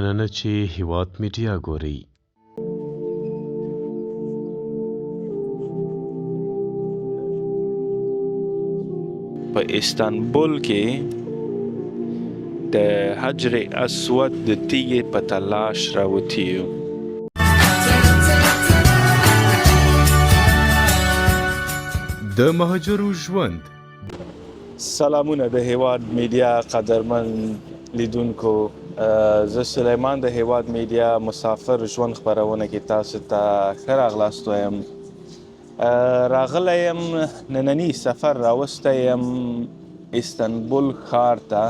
مننه چې هېواد میډیا ګورئ. په استانبول کې د حجر اسود د تیږې په تلاش راوتي یو. د مهاجرو ژوند. سلامونه د هېواد میډیا قدرمن لیدونکو. زه سلیمان د هېواد میډیا مسافر ژوند خپرونه کې تاسو ته ښه راغلاست وایم. راغلی یم نننی سفر راوستی یم استانبول ښار ته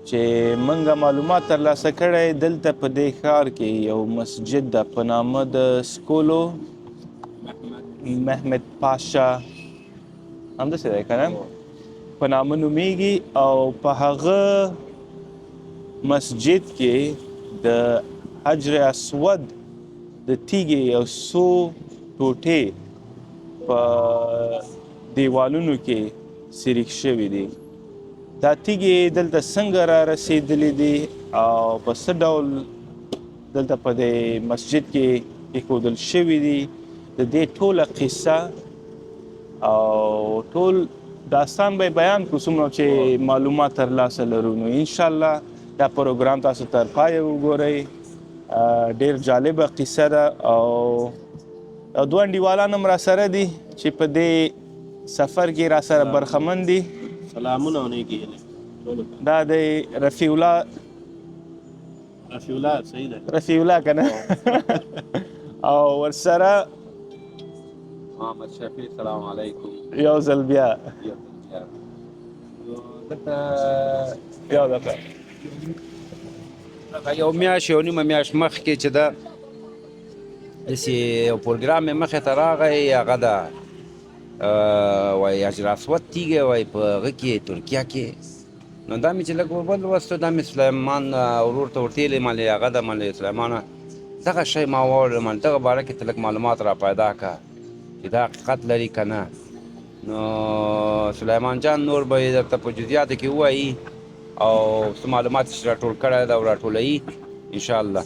چې موږ معلومات ترلاسه کړی دلته په دې ښار کې یو مسجد ده په نامه د سکولو محمد پاشا همداسې دی که نه په نامه نومیږي او په هغه مسجد کې د حجر اسود د تیږې یو څو ټوټې په دیوالونو کې سریښ شوي دي. دا تیږې دلته څنګه را رسېدلې دي او په څه ډول دلته په دې مسجد کې ایښودل شوي دي د دې ټوله قصه او ټول داستان به بیان کړو څومره چې معلومات ترلاسه لرو. نو انشاءالله دا پروګرام تاسو تر پایه وګورئ. ډېر جالبه قصه ده او دوه انډیوالان هم راسره دي چې په دې سفر کې راسره برخمن دي. سلامونه ونیږي. دا د رفیع الله صحیح ده رفیع الله که نه او ورسره محمد شفیع. سلام علیکم. یو ځل بیا یو دفعه یو میاشت یو نیمه میاشت مخکې چې ده داسې یو پروګرام مې مخې ته راغی هغه ده وایي حجر اسود تیږه وایي په هغه کې ترکیه کې. نو دا مې چې لږ ولوستو دا مې سلیمان ورور ته ورتېلې مالې هغه ده مالې سلیمانه دغه شی ما واورېد مالې دغه باره کې ته لږ معلومات را پیدا کړه چې دا حقیقت لري که نه. نو سلیمان جان نور به یې درته په جزیاتو کې ووایي او څه معلومات چې راټول کړی ده او راټولوي انشاءالله.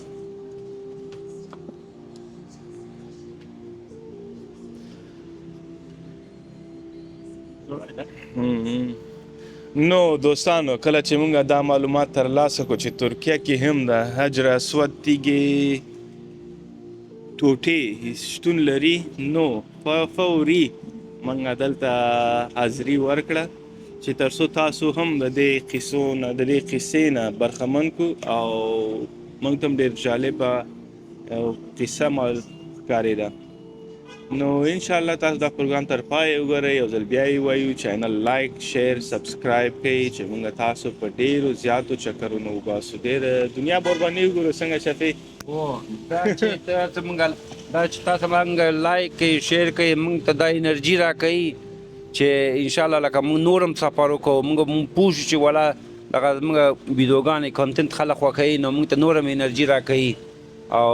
نو دوستانو کله چې موږ دا معلومات ترلاسه کړو چې ترکیه کې هم د حجر اسود تیږې ټوټې شتون لري نو فوري موږ دلته حاضري ورکړه چې تر څو تاسو هم د دې قصو نه د دې قصې نه برخمن کړو او موږ ته هم ډېر جالبه قصه ښکارېده. نو انشاءالله تاسو دا پروګرام تر پایه وګورئ. یو ځل بیا یې وایو چینل لایک شیر سبسکرایب کړئ چې موږ تاسو په ډېرو زیاتو چکرونو وباسو. ډېر دنیا برباني وګورو څنګه شفیع دا چې تاسو موږ لایک کوئ شیر کوئ موږ ته دا انرژي راکوي چې انشاءالله لکه موږ نور هم سفر وکړو موږ پوه شو چې ولا دغه زموږ ویډیوګانې کانټنټ خلک خوښوي نو موږ ته نور هم انرژي راکوي او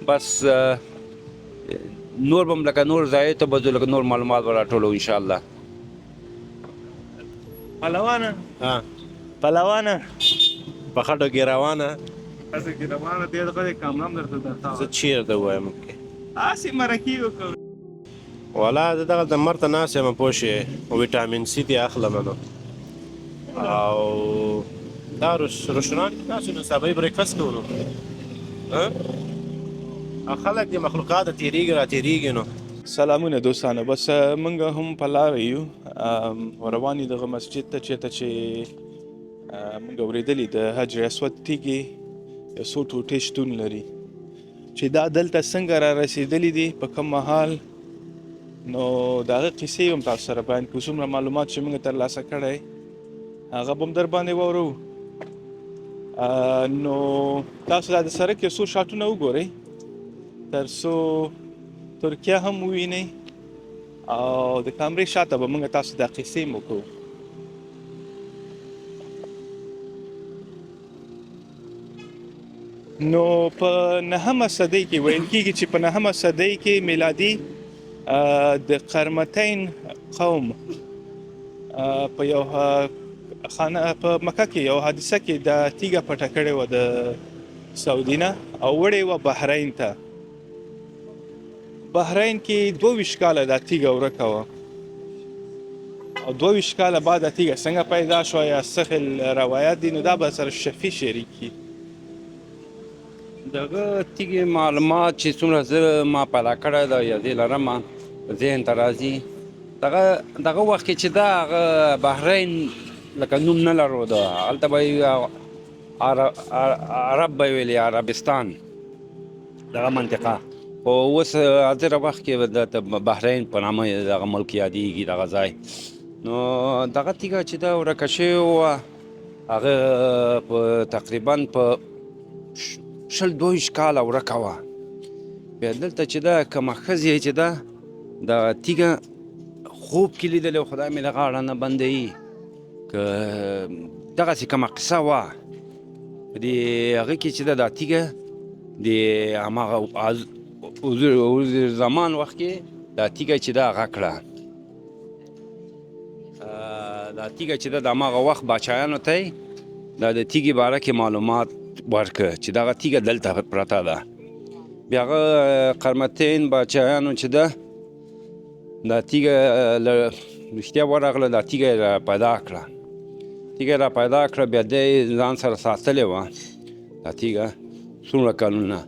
بس نور به هم لکه نور ځایو ته به ځو لکه نور معلومات به راټولو انشاءالله. پهلوانه په خټو کې روانه تاسو کې روانه دی دغه کامرام درته درته زه چیرته وایم هسې مرکې وکړو والا زه دغه د مرته ناست یم پوه شې ویټامین سي دې اخلم نو او دا رستوران کې تاسو نن سبا بریکفاسټ کوو او خلک دې مخلوقات تېرېږي را تېرېږي نو. سلامونه دوستانو. بس موږ هم په لاره یو روان یو دغه مسجد ته چېرته چې موږ اورېدلي د حجر اسود تیږې یو څو ټوټې شتون لري چې دا دلته څنګه را رسېدلي دي په کوم مهال نو د هغه قصې هم تاسو سره بیان کړو. څومره معلومات چې موږ ترلاسه کړی هغه به هم در باندې واورو. نو تاسو دا د سړک یو څو شاټونه وګورئ تر څو ترکیه هم ووینئ او د کامرې شاته به موږ تاسو دا قصې هم وکړو. نو په نهمه صدۍ کې ویل کېږي چې په نهمه صدۍ کې میلادي د قرمتین قوم په یو خانه په مکه کې یو حادثه کې د تیګه پټه کړې وه د سعودي نه او وړې وه بحرین ته. بحرین کې 22 کاله دا تیګه ورکه وه او 22 کاله بعد دا تیګه څنګه پیدا شوه یا څه روایات دي، نو دا به سره شفیع شریکي. دغه تیږې معلومات چې څومره زه ما پیدا کړی ده یا دې لرم ذهن ته راځي، دغه وخت کې چې دا هغه بحرین لکه نوم نه لرو ده، هلته به یې عرب به یې ویلې، عربستان دغه منطقه. خو اوس حاضره وخت کې د بحرین په نامه دغه ملک یادېږي دغه ځای. نو دغه تیږه چې دا ورکه شوې وه هغه په تقریبا په 22 کاله ورکه وه. بیا دلته چې ده کومه ښځې چې ده دغه تیږه خوب کې لیدلې، خدای مې د غاړه نه بندوي، که دغسې کومه قصه وه په دې هغه کې چې ده دا تیږه د هماغه حضور زمان وخت کې دا تیږه چې ده هغه کړه. دا تیږه چې ده د هماغه وخت باچایانو ته دا د تیږې باره کې معلومات ورکړه چې دغه تیږه دلته پرته ده. بیا هغه قرمتین باچایانو چې ده دا تیږه رښتیا ورغله، دا تیږه یې را پیدا کړه. تیږه را پیدا کړه، بیا دی ځان سره ساتلې وه دا تیږه څومره کلونه.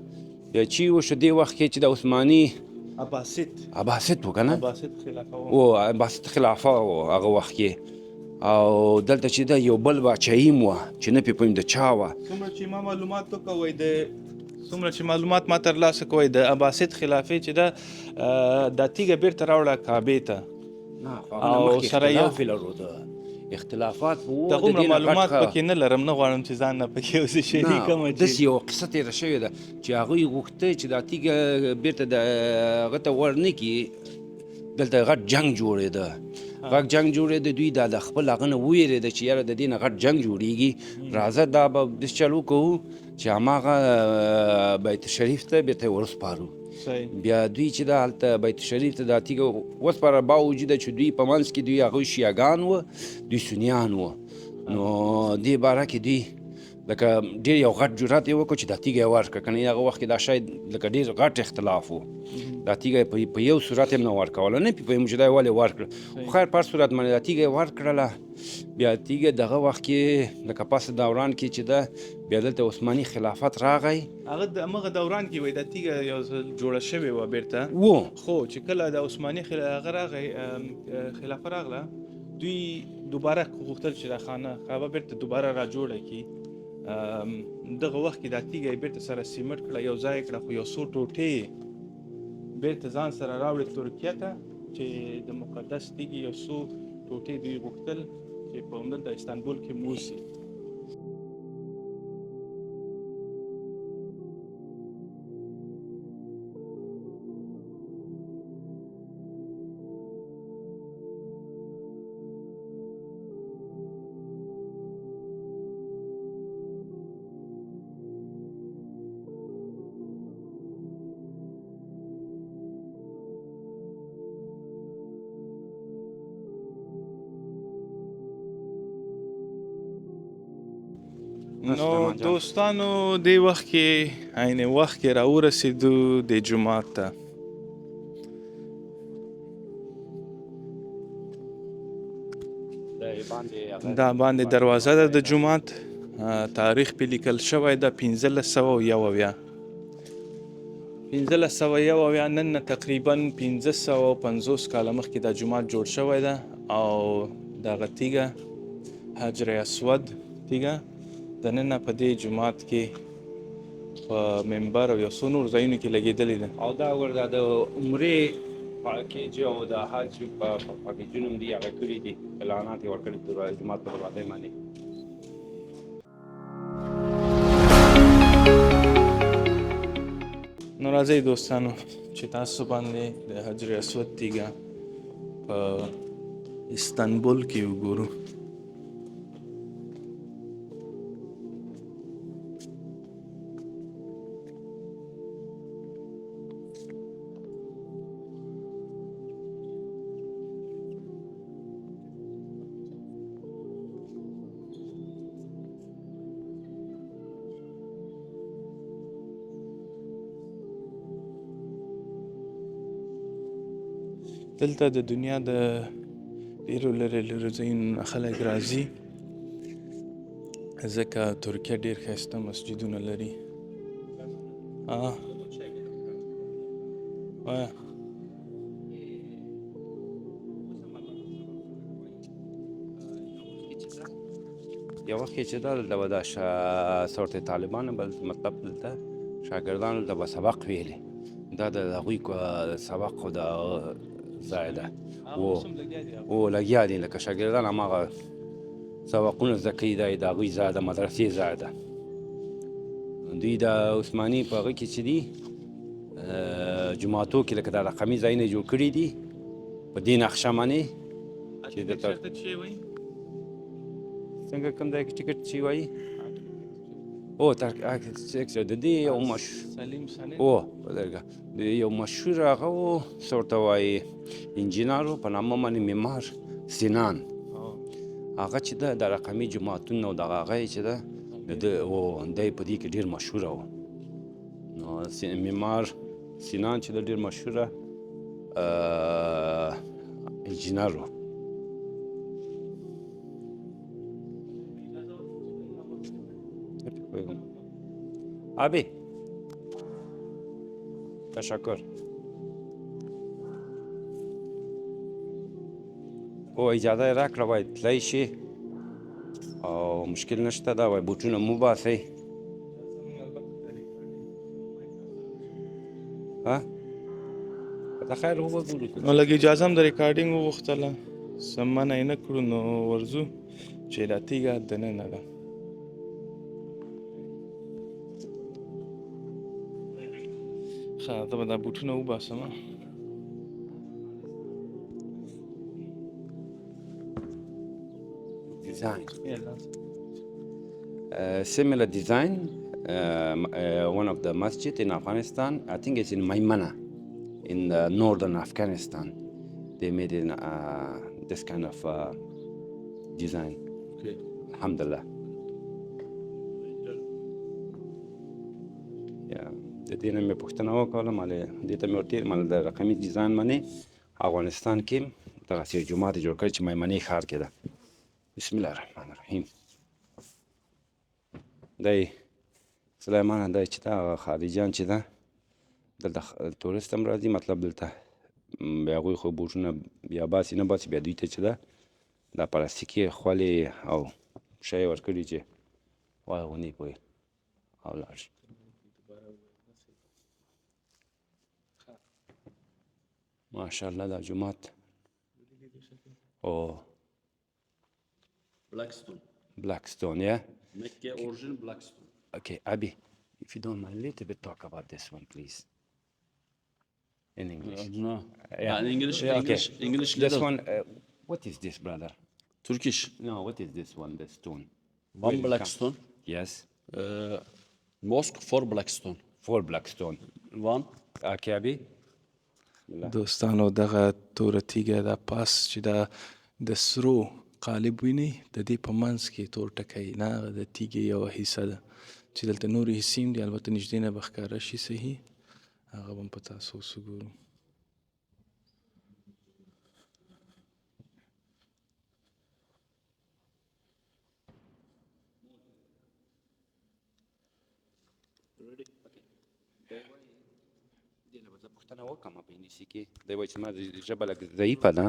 بیا چې وشو دې وخت کې چې د عثماني عباسط و که نه، عباسط خلافه و هغه وخت کې، او دلته چې ده یو بل باچایي م وه چې نه پې پوهیم د چا وه. څومره چې ما معلومات وکوئ څومره چې معلومات ما ترلاسه کوئ د عباسط خلافې چې ده دا تیږه بیرته راوړه کعبې ته او سره یو اختلافات دغومره معلومات پکې نه لرم، نه غواړم چې ځان نه پکې اوسې شریکم. داسې یوه قصه تېره شوې ده چې هغوی غوښته چې دا تیږه بیرته د هغه ته ورنه کړي. دلته غټ جنګ جوړېده، غټ جنګ جوړېده. دوی دا د خپل هغه نه وویرېده چې یاره د دې نه غټ جنګ جوړېږي، راځه دا به داسې چل وکړو چې هماغه بیت شریف ته بیرته ورسپارو. بیا دوی چې دا هلته بیت شریف ته دا تیږه وسپاره، باوجوده چې دوی په منځ کې دوی هغوی شیعګان وه، دوی سنیان وه. نو دې باره کې دوی لکه ډېر یو غټ جرات یې وکړو چې دا تیږه یې ورکړه، که نه هغه وخت کې دا شاید لکه ډېر غټ اختلاف و. دا تیږه یې په یو صورت هم نه ورکوله، نه پوهېږم چې دا یې ولې ورکړه. خو خیر په هر صورت باندې دا تیږه یې ورکړله. بیا تیږه دغه وخت کې لکه پس دوران کې چې ده بیا دلته عثماني خلافت راغی. هغه د همغه دوران کې وایي دا تیږه یو ځل جوړه شوې وه بیرته خو چې کله د عثماني هغه راغی خلافه راغله، دوی دوباره غوښتل چې دا کعبه بیرته دوباره را جوړه کړي. دغه وخت کې دا تیږه یې بیرته سره سیمټ کړه، یو ځای کړه، خو یو څو ټوټې بیرته ځان سره راوړې ترکیه ته چې د مقدس تیږې یو څو ټوټې دوی غوښتل چې په همدلته استانبول کې موسي. نو دوستانو دې وخت کې عین وخت کې راورسېدو د جومات ته. دا باندې دروازه ده د جومات، تاریخ پې لیکل شوی ده 1501. 1501 نن نه تقریبا 1550 کاله مخکې دا جومات جوړ شوی ده او دغه تیږه حجر اسود تیږه د ننه په دې جومات کې په منبر او یو څو نور ځایونو کې لګېدلې ده. او دا ورته د عمرې پاکیج او د حج په پاکیجونه هم دي هغه کړي دي، اعلانات یې ورکړي د جومات په دروازې باندې. نو راځئ دوستانو چې تاسو باندې د حجر اسود تیږه په استانبول کې وګورو. دلته د دنیا د ډېرو لرې لرې ځایونو نه خلک راځي ځکه ترکیه ډېر ښایسته مسجدونه لري. وایه یو وخت کې چې دا دلته به دا صورت طالبانو به مطلب دلته شاګردانو ته به سبق ویلې، دا د هغوی سبق خو د ځای ده لګیا دي لکه شاګردان هماغه سبقونه زده کوي، دا یې د هغوی ځای ده، مدرسې ځای ده. دوی د عثماني په هغه کې چې دي جوماتو کې لکه دا رقمي ځایونه جوړ کړي دي په دې نقشه باندې چې دلته څنګه کوم ځای کې ټکټ چې وایي د دې یو د یو مشهور هغه و څه ورته وایي انجینر په نامه باندې معمار سینان، هغه چې ده د رقمي جوماتونه او دغه هغه یې چې ده دی په دې کې ډېر مشهوره و. نو معمار سینان چې ده ډېر مشهوره انجینر و. abi تشکر. او اجازه یې راکړه وایي تللی شي او مشکل نشته ده، وایي بوټونه مو باسئ. که خیر وګورو نو لږ اجازه هم د ریکارډینګ وغوښتله، څه منع یې نه کړو، نو ورځو چې دا تیږه دننه ده. ښه ته به دا بوټونه وباسم. design. Similar design, one of the masjid in Afghanistan, I think it's in Maimana, in northern Afghanistan. They made in this kind of design. Okay. Alhamdulillah. Yeah. د دې نه مې پوښتنه وکړله، مالې دې ته مې ورتېر مال د رقمي ډیزاین باندې افغانستان کې دغسې یو جومات یې جوړ کړی چې میمنې ښار کې ده. بسم الله الرحمن الرحیم. دی سلیمان دی چې ده هغه خارجیان چې ده دلته تورست هم راځي، مطلب دلته بیا هغوی خو بوټونه بیا باسي نه باسي، بیا دوی ته چې ده دا پلاستیکي خولې او شی یې ورکړي چې واغوندي پرې او لاړ شي. ماشاءالله دا جومات Blackstone, yeah? Mecca original Blackstone. Okay, Abi, if you don't mind, a little bit talk about this one, please. In English. No. Yeah. In English, Yeah, okay. English This little. one, what is this, brother? Turkish. No, what is this one, the stone? One Blackstone. Yes. Mosque for Blackstone. 4 Blackstone. One. Okay, Abi? دوستانو دغه توره تیږه دا پاس چې دا د سرو قالب ویني د دې په منځ کې تور ټکی نه، هغه د تیږې یوه حصه ده چې دلته نورې حصې هم دي، البته نږدې نه به ښکاره شي صحیح، هغه به هم په تاسو اوس وګورو. پوښتنه وکړم په انګلیسي کې، دی وایي چې ما ژبه لږ ضعیفه ده،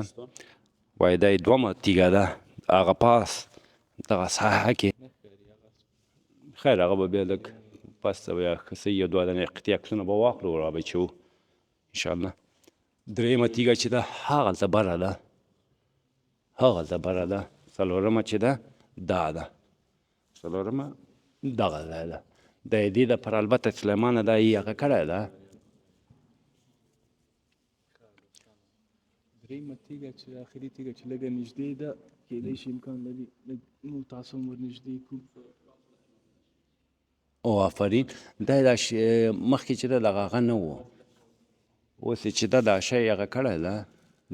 وایي دا یې دومره تیږه ده هغه پاس دغه ساحه کې، خیر هغه به بیا لږ پس یا که څه یو دوه دانې قطعې عکسونه به واخلو را به چو انشاءالله. درېیمه تیږه چې ده هغلته بره ده، هغلته بره ده. څلورمه چې ده دا ده، څلورمه دغه ځای ده. د دې دپاره البته سلیمانه دا یې هغه کړی ده. درېیمه تیږه چې آخري تیږه چې لږه نږدې ده، کیدای شي امکان لري نو تاسو هم ورنږدې کړو. او آفرین. دا مخکې چې ده دغه هغه نه و، اوس چې ده دا شی هغه کړی ده،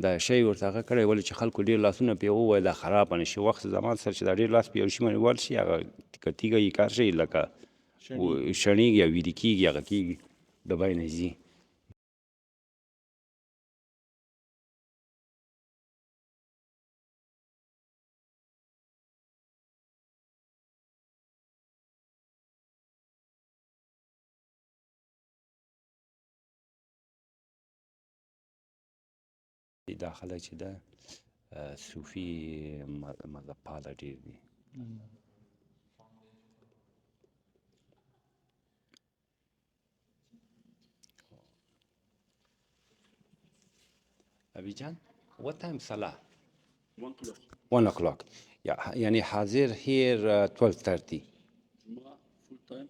دا شی ورته هغه کړی، ولې چې خلکو ډېر لاسونه پرې ووایي دا خرابه نه شي. وخت زمان سره چې دا ډېر لاس پرې یو شي باندې ول شي، هغه که تیږه یې کار شي لکه شڼېږي یا ویلې کېږي، هغه کېږي د بای نه ځي. چې دا خلک چې ده صوفي مذهب پاله ډېر دي. Abidjan, what time Salah? 1 o'clock. 1 o'clock. يعني حاضر here 12:30. Juma full time.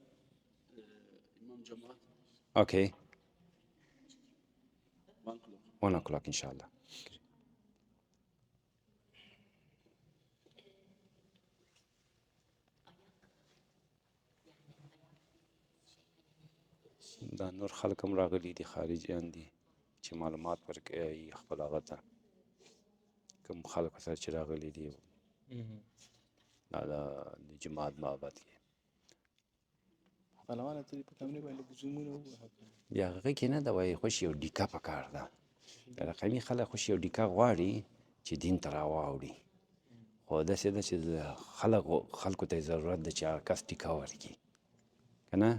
Imam Jamaat Okay, 1 o'clock. 1 o'clock إن شاء الله. دا نور خلک هم راغلي دي خارجیان دي چې معلومات ورکوي خپل هغه ته کوم خلکو سره چې راغلي دي دا د جماعت معبد کې پهلوانه ته دې په کمرې باندې زومونه ووهه. بیا هغه کې نه ده وایي خوش یو ډیکه پکار ده. رقمي خلک خوش یو ډیکه غواړي چې دین ته راواوړي، خو داسې ده چې خلکو ته ضرورت ده چې هغه کس ډیکه ورکړي که نه،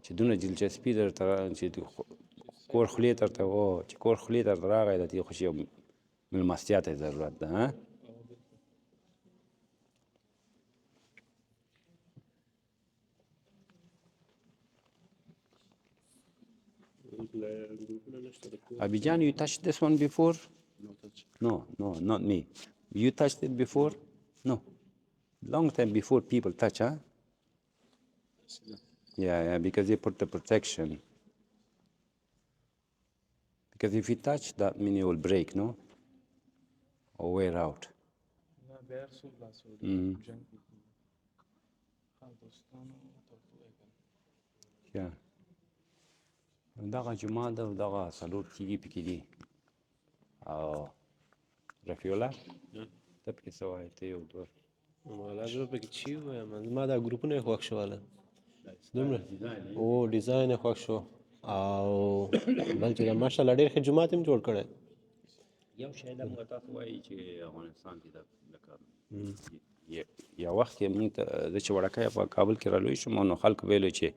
چې دونه دلچسپي درته چې کور خولې ته درته چې کور خولې ته درته راغی د دې خوش یو مېلمستیا ته ضرورت ده. Abidjan, you touched this one before? No touch. No, not me. You touched it before? No. Long time before people touch, huh? See that? Yeah, because they put the protection. Because if you touch, that means it will break, no? Or wear out. Yeah. دغه جمعه ده او دغه څلور تیږې پکې دي او رفیع الله ته پکې څه وایې ته یو دوه والا زه پکې چی وایم زما دا ګروپونه یې خوښ شول دومره او ډیزاین یې خوښ شو او بل چې ماشاءالله ډېر ښه جومات هم جوړ کړی. یو شی دا موږ تاسو وایي چې افغانستان کې لکه یو وخت کې موږ ته زه چې وړکی په کابل کې رالوی شوم نو خلکو ویلو چې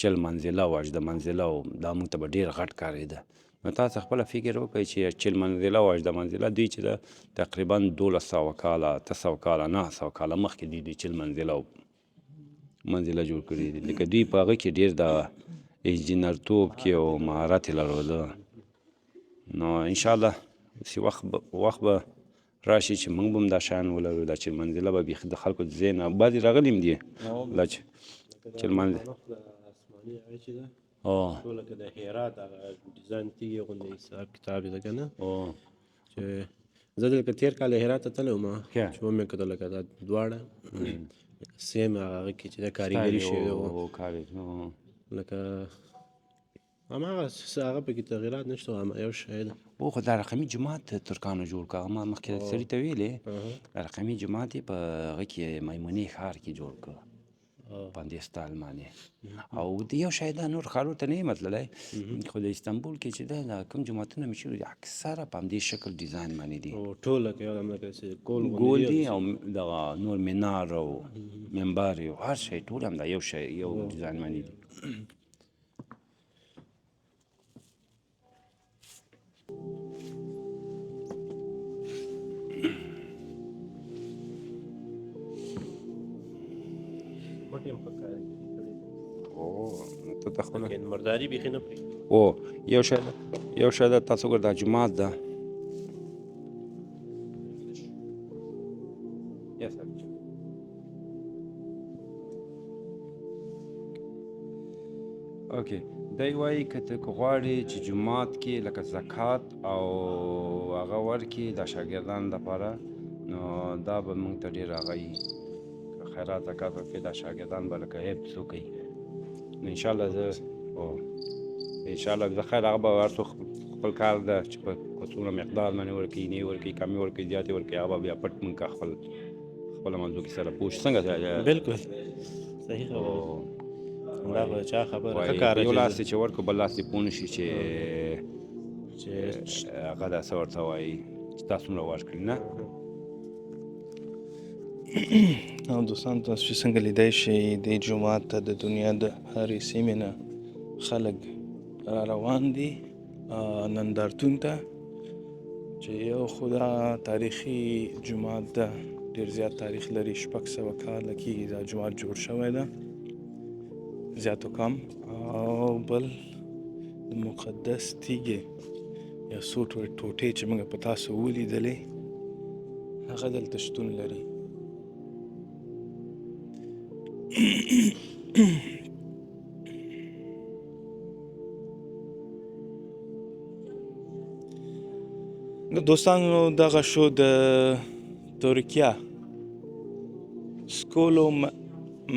40 منزله او 18 منزله او دا موږ ته به ډېر غټ کارېده. نو تاسو خپله فکر وکړئ چې 40 منزله او 18 منزله دوی چې ده تقریبا 1200 کاله 800 کاله 900 کاله مخکې دوی 40 منزله او منزله جوړ کړي دي. لکه دوی په هغه کې ډېر د انجینرتوب کې او مهارت یې لرلو. نو انشاءالله چې وخت به راشي چې موږ به هم دا شیان ولرو. دا 40 منزله به بیخي د خلکو د ذهن بعضې راغلي هم دي دا چې 40 منزله هغه چې ده ټول لکه د هرات هغه ډیزاین تیږې غوندې حساب کتاب یې ده که نه چې زه دلته تېر کال هرات ته تللی وم چې ومې کتل لکه دا دواړه سیم هغه کې چې ده کاریګري شوې وه لکه هماغه هغه پکې تغیرات نشته همه یو شی ده. او خو دا رقمي جومات ترکانو جوړ کړه. ما مخکې سړي ته ویلې دا رقمي جومات یې په هغه کې میمونې ښار کې جوړ کړه په همدې سټایل باندې. او د یو شی دا نور ښارونو ته نه یم تللی خو د استانبول کې چې دی دا کوم جوماتونه مې شوي دي اکثره په همدې شکل ډیزاین باندې دي. ټول لکه یو داسې ګول دي او دغه نور منار او منبر او هر شی ټول همدا یو شی یو ډیزاین باندې دي. ته ته خپله مرداري بیخي نه پرېږدي. او یو شی ده تاسو ګوره دا جومات ده اوکې دی وایي که ته غواړې چې جومات کې لکه زکات او هغه ورکړي د شاګردانو لپاره نو دا به موږ ته ډېر هغه وي که خیرات زکات ورکړي دا شاګردان به لکه عیب څوک کوي. نو انشاءالله زه انشاءالله زه خیر هغه به هر څوک خپل کار ده چې په څومره مقدار باندې ورکوي نه ورکوي کمې ورکوي زیاتې ورکوي هغه به بیا پټ موږ که خپله منځو کې سره پوه شو څنګه بلکل صحیح خبره دا به چا خبره ښه کار یو لاس چې ورکړو بل لاس دې پوه نه شي چې هغه دا څه ورته وایي چې تا څومره ورکړي نه. او دوستان تاسو چې څنګه لیدای شئ دې جومات ته د دنیا د هرې سیمې نه خلک را روان دي نندارتون ته چې یو خو دا تاریخي جومات ده، ډېر زیات تاریخ لري، 600 کاله کېږي دا جومات جوړ شوی ده زیات و کم. او بل د مقدس تیږې یا څو ټوټې چې موږ په تاسو ولیدلې هغه دلته شتون لري. دوستانو دغه شو د ترکیه سکولو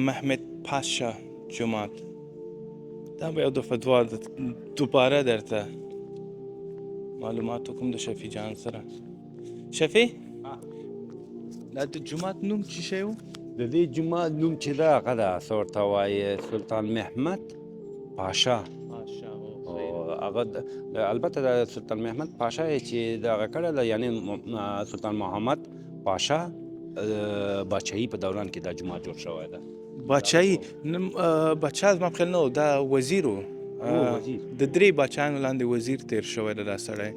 محمد پاشا جومات. دا به یو دفعه دوباره درته معلومات وکړم د شفیع جان سره. شفیع دا د جومات نوم څه شی و؟ د دې جومات نوم چې ده هغه ده څه ورته وایي سلطان محمد پاشا. هغه البته د سلطان محمد پاشا یې چې دغه کړی ده، یعنې سلطان محمد پاشا باچایي په دوران کې دا جومات جوړ شوی ده. باچایي باچا زما په خیال نه و، دا وزیر و. د 3 باچایانو لاندې وزیر تیر شوی ده دا سړی.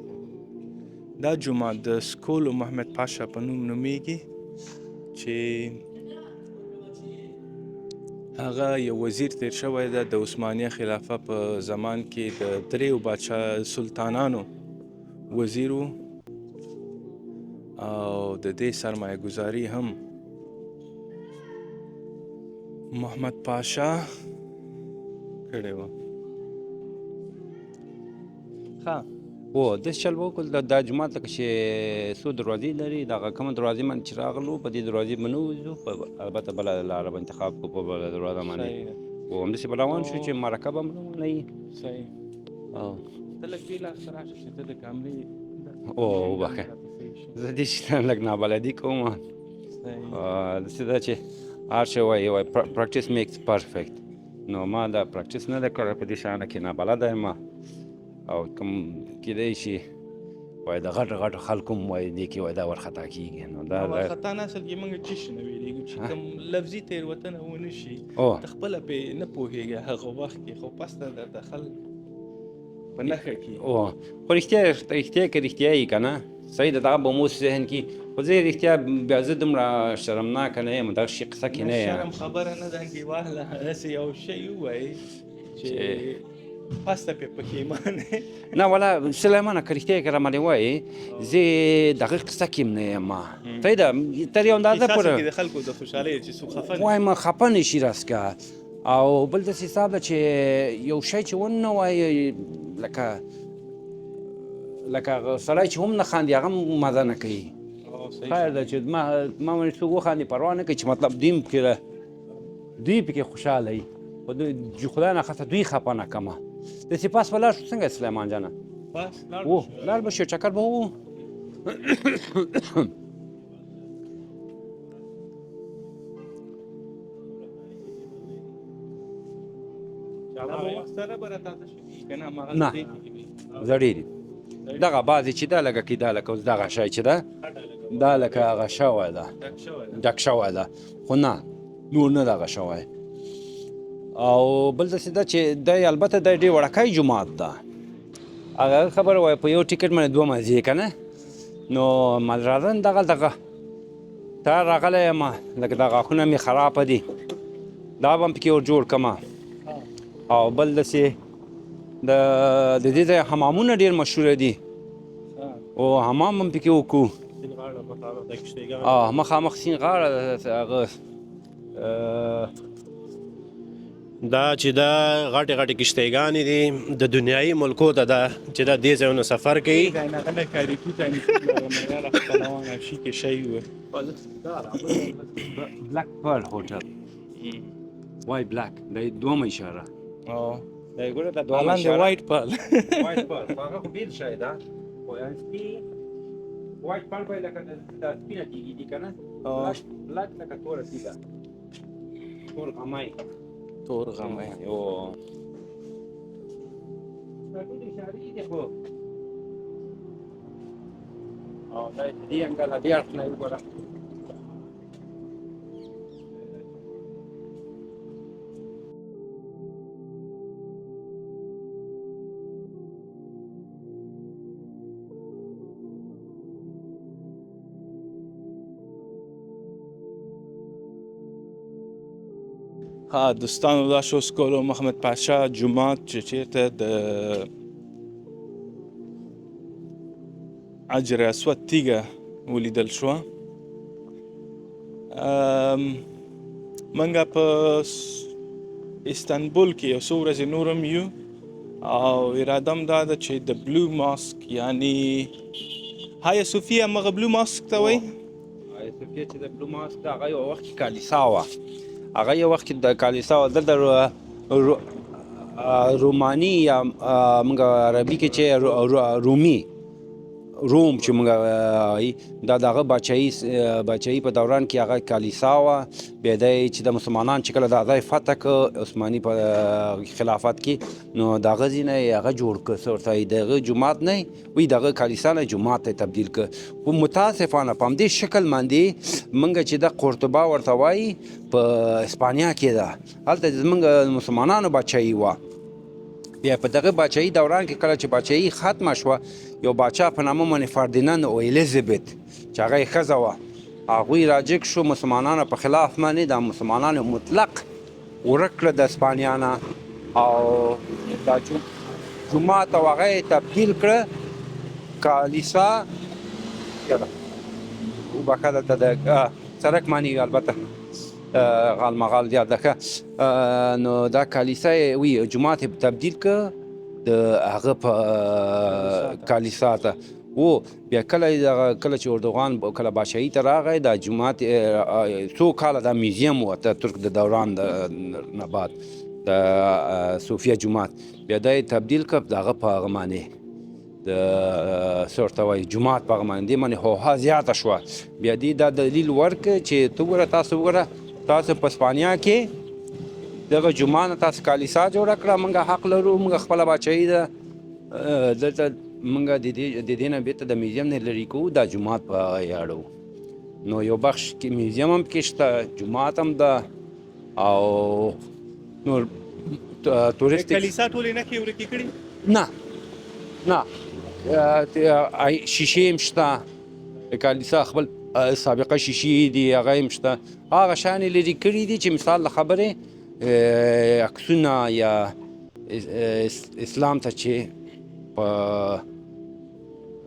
دا جومات د سکولو محمد پاشا په نوم نومیږي چې هغه یو وزیر تیر شوی ده د عثمانیه خلافه په زمان کې د 3 باچا سلطانانو وزیر و، او د دې سرمایه گذاري هم محمد پاشا کړی و. ښه هو داسې چل به وکړو دا جومات لکه چې څو دروازې لري، دغه کومه دروازې باندې چې راغلو په دې دروازې به نه وځو، البته بله لاره به انتخاب کړو په بله دروازه باندې، او همداسې به روان شو چې مرکه به هم نه وي. صحیح. ته لږ دې لاسته راشه چې ته د کامرې وبخښه زه دې شي لږ نابلدي کوم. داسې ده چې هر شی وایي پراکټیس میکس پرفیکټ، نو ما دا پراکټیس نه ده کړی په دې شیانو کې، نابلده یم او کوم کیدای شي وایي د غټو خلکو هم وایي دې کې وایي دا ورخطا کېږي. نو دا ورخطا نه، اصل کې موږ چی شي نه ویرېږو چې کوم لفظي تېروتنه ونه شي، ته خپله پرې نه پوهېږې هغه وخت کې، خو پس ته درته خلک په نښه کړي. خو رښتیا که رښتیا یي که نه صحیح ده، دغه به مو ذهن کې، خو زه رښتیا بیا زه دومره شرمناکه نه یم، دغه شي قصه کې نه یم. شرم خبره نه ده کې واهله، داسې یو شی ووایي چې پس ته پرې پښیمانې. نه والا سلیمانه که رښتیا یې که رامالې وایي زه دغه قصه کې هم نه یم. صحیح ده تر یو اندازه پورې د خلکو د خوشحالۍ چې څوک خفه وایم خفه نه شي راسکه. او بل داسې حساب ده چې یو شی چې ونه وایي لکه سړی چې هم نه خاندي هغه هم مزه نه کوي. خیر ده چې ما باندې څوک وخاندي پروا نه کوي چې مطلب دوی پکې خوشحاله وي، خو خدای ناخواسته دوی خفه نه کړمه. داسې پاس به لاړ شو څنګه سلیمان جانه؟ لاړ به شو چکر به ووهو. نه زړې دي دغه بعضې چې ده لکه کېدا لکه اوس دغه شی چې ده دا لکه هغه شوی ده ډک شوی ده، خو نه نور نه دغه شوی. او بل داسې ده چې دی البته دی ډېر وړکی جومات ده، هغه خبره وایي په یو ټیکټ باندې 2 مزې که نه، نو ملرادن دغه ته راغلی یم لکه د غاښونه مې خرابه دي، دا به هم پکې ور جوړ کړمه. او بل داسې د دې ځای حمامونه ډېر مشهوره دي، او حمام هم پکې وکړو. مخامخ سیند غاړه هغه دا چې دا غټې کشتیګانې دي د دنیایي ملکو ته ده چې دا دې ځایونو سفر کوي. بلک پرل هوټل وای بلک دا دومه اشاره دا ګوره دا دومه اشاره وایټ پرل هغه خو بیل شی ده، خو وایټ پرل به لکه دا سپینه تیږې دي که نه، بلک لکه توره تیږه، تور غمی خو دا ټول اشارې دي. خو او دا دې انګله دې اړخ نه وګوره ها دوستانو دا شو سکولو محمد پاشا جومات چې چیرته د حجر اسود تیږه ولیدل شوه. منګه په استانبول کې یو څو ورځې نور هم یو او اراده م دا ده چې د بلو ماسک یعنی هایا صوفیا مغه بلو ماسک ته وایي صوفیا چې د بلو ماسک هغه یو وخت کې کالیسا وه، هغه یو وخت کې د کالیسا وه. دلته روماني یا موږ عربي کې چې روم چې موږ دا د هغه باچایي په دوران کې هغه کالیسا وه. بیا دی چې د مسلمانان چې کله دا ځای فتح کړ عثماني په خلافت کې، نو د هغه ځای نه یې هغه جوړ کړ، څه ورته وایي د هغه جومات نه وایي د هغه کالیسا نه جومات ته تبدیل کړ. خو متاسفانه په همدې شکل باندې موږ چې د قرطبه ورته وایي په اسپانیا کې ده، هلته زموږ مسلمانانو باچایي وه. بیا په دغه باچایي دوران کې کله چې باچایي ختمه شوه، یو باچا په نامه باندې فردیناند او الیزابت چې هغه یې ښځه وه، هغوی راجګ شو مسلمانانو په خلاف باندې، دا مسلمانانو مطلق ورک کړه د اسپانیا نه، او دا جومات او هغه یې تبدیل کړه کالیسا. وبخښه دلته د سړک باندې البته غالمغال زیات ده. نو دا کالیسا یې وی جومات یې تبدیل کړه د هغه په کالیسا ته و. بیا کله چې اردوغان کله بادشاهي ته راغی، دا جومات څو کاله دا میوزیم و د ترک د دوران نه بعد د صوفیا جومات، بیا دا یې تبدیل کړ د هغه په هغه باندې د څه ورته وایي جومات په هغه باندې. دې باندې هوها زیاته شوه. بیا دې دا دلیل ورکړ چې ته وګوره تاسو وګوره تاسو په اسپانیا کې دغه جومات نه تاسو کالیسا جوړه کړه، موږ حق لرو، موږ خپله باچایي ده دلته موږ د دې نه بېرته د میوزیم نه لرې کوو، دا جومات په یې اړوو. نو یو بخش کې میوزیم هم پکې شته، جومات هم ده، او نور تورسټ کلیسا ټولې نښې ورکې کړي نه شیشې هم شته، د کالیسا خپل سابقه شیشې دي هغه هم شته، هغه شیان یې لرې کړي دي چې مثال د خبرې عکسونه یا اسلام ته چې په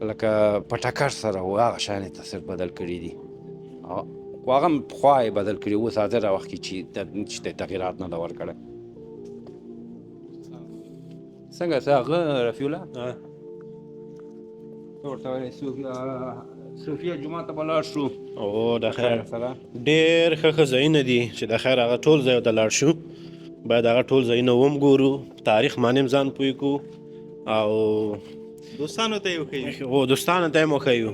لکه په ټکر سره و هغه شیان یې تصویر بدل کړي دي، خو هغه هم پخوا یې بدل کړي، اوس حاضره وخت کې چې تغیرات نه ده ورکړی. څنګه څه هغه رفیع الله ورته وایي صوفیا جومات ته به لاړ شو. او د خیر ډېر ښه ځایونه دي چې د خیر هغه ټول ځایو ته لاړ شو، باید هغه ټول ځایونه وګورو، تاریخ باندې هم ځان پوه کړو، او دوستانو ته یې وښیو. او دوستانو ته هم وښیو،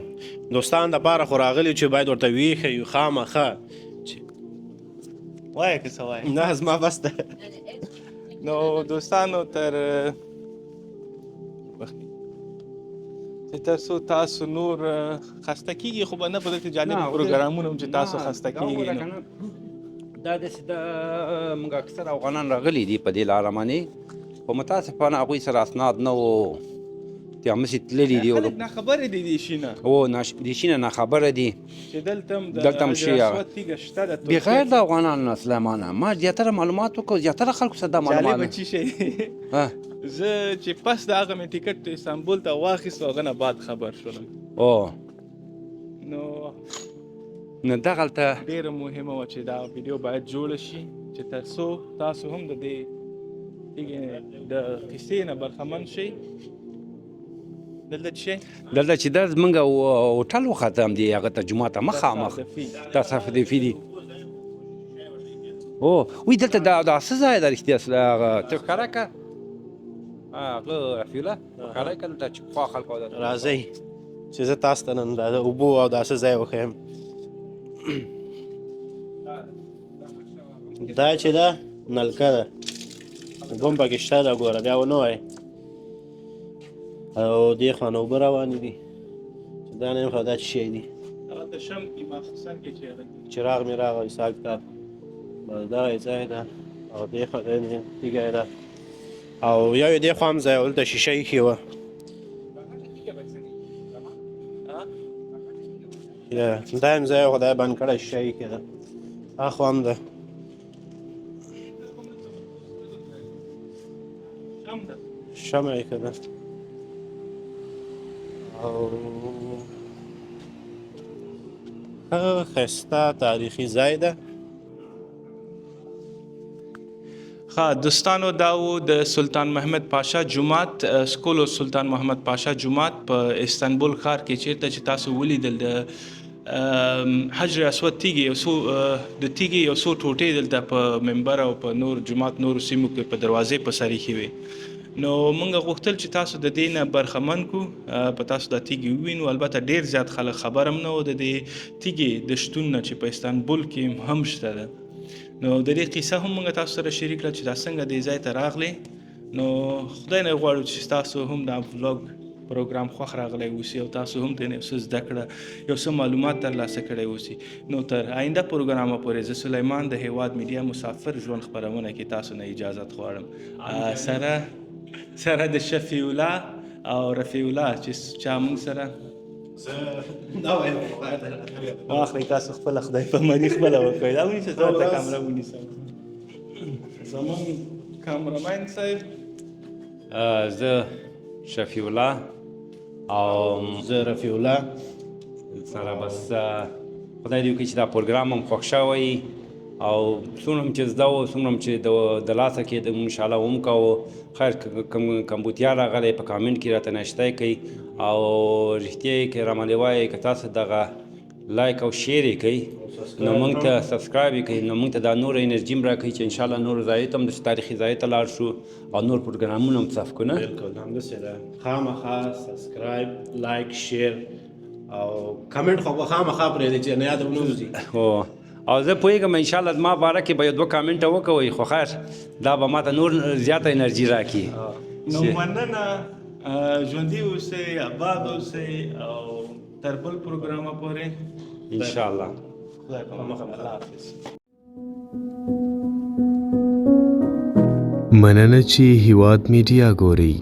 دوستانو دپاره خو راغلي چې باید ورته ویښیو خامخا. وایه که څه وایه. نه زما بس ده. نو دوستانو تر څو تاسو نور خسته کیږي، خو به نه په دلته جالب پروګرامونه هم چې تاسو خسته کیږي. دا داسې د موږ اکثر افغانان راغلي دي په دې لاره باندې، خو متاسفانه هغوی سره اسناد نه و، همسې تللي دي، خلک ناخبره دي دې شي نه، دې شي نه ناخبره دي چې دلته هم د دلته هم شي اسود تیږه شته د بغیر د افغانانو نه. سلیمانه ما زیاتره معلومات وکړو، زیاتره خلکو سره دا معلومات جالبه چی شی زه چې پس د هغه مې ټیکټ استانبول ته واخیستو، هغه نه بعد خبر شولم. نو دغلته ډېره مهمه وه چې دا ویډیو باید جوړه شي چې تر څو تاسو هم د دې د قصې نه برخمن شئ. دلته چې دا زموږ هوټل وخته همدې هغه ته جومات ته مخامخ تصرفي دي. وی دلته دا څه ځای ده رښتیا هغه ته ښکاره کړه هغه رفیع الله ښکاره کړه دلته چې پخوا خلکو راځئ چې زه تاسو ته نن د اوبو او داسې ځای وښیم. دا چې ده نلکه ده، اوبه هم پکې شته ده، ګوره بیا ونه وایې. او دې خوا نه اوبه روانې دي، چې دا نه یم خو دا څه شی دي. هغه شم کې مخصوصا کې چراغ مې راغی حساب کتاب، بس دغه یې ځای ده، او دې خوا تیږه یې ده، او یو یې دې خوا هم ځای و، دلته شیشه ایښې وه. دا هم ځای خو دا یې بند کړی، شیشه ایښې ده، هاخوا هم ده. شمع یې ښه ده او ښه ښایسته تاریخي ځای ده. ها دوستانو دا و د سلطان محمد پاشا جومات سکول سلطان محمد پاشا جومات په استانبول ښار کې چیرته چې تاسو ولیدل د حجر اسود تیږې یو څو د تیږې یو څو ټوټې دلته په منبر او په نور جومات نورو سیمو کې په دروازې په سر ایښې وې. نو موږ غوښتل چې تاسو د دې نه برخمن کړو په تاسو دا تیږې ووینو. البته ډېر زیات خلک خبر هم نه و د دې تیږې د شتون نه چې په استانبول کې هم شته ده. نو د دې قصه هم موږ تاسو سره شریک کړه چې دا څنګه دې ځای ته راغلې. نو خدای نه غواړو چې تاسو هم دا ولاګ پروګرام خوښ راغلی اوسي او تاسو هم ترې څه زده کړه یو څه معلومات ترلاسه کړی اوسي. نو تر آینده پروګرامه پورې زه سلیمان د هیواد میډیا مسافر ژوند خپرونه کې تاسو نه اجازت غواړم سره د شفیع الله او رفیع الله چې چا موږ سره واخلئ تاسو خپله خدای په مني خپله وکړئ. دا ونیسه زه ورته کامره ونیسم. زموږ کامرمین صاحب زه شفیع الله او زه رفیع الله سره بس خدای دې وکړي چې دا پروګرام هم خوښ شوی او څومره هم چې زده و څومره هم چې د لاسه کېده انشاءالله ومکوو. خیر کمبودیا راغلی په کامنټ کې راته نشتی کوي او رښتیا یې که رامالې وایي که تاسو دغه لایک او شیر یې کوي نو موږ ته سبسکرایب یې کوي نو موږ ته دا نوره انرژي هم راکوي چې انشاءالله نورو ځایو ته هم داسې تاریخي ځایو ته لاړ شو او نور پروګرامونه هم صف کړو. نه بلکل همداسې ده. خامخا سبسکرایب لایک شیر او کمنټ خو به خامخا پرېږدئ چې نه یاد ونه وځي. او زه پوهېږم انشاءالله زما باره کې به یو دوه کامنټه وکوئ خو خیر دا به ما ته نور زیاته انرژي راکړي. نو مننه ژوندي اوسئ آباد اوسئ او تر بل پروګرامه پورې انشاءالله. خدای په امان. الله حافظ. مننه چې هیواد میډیا ګورئ.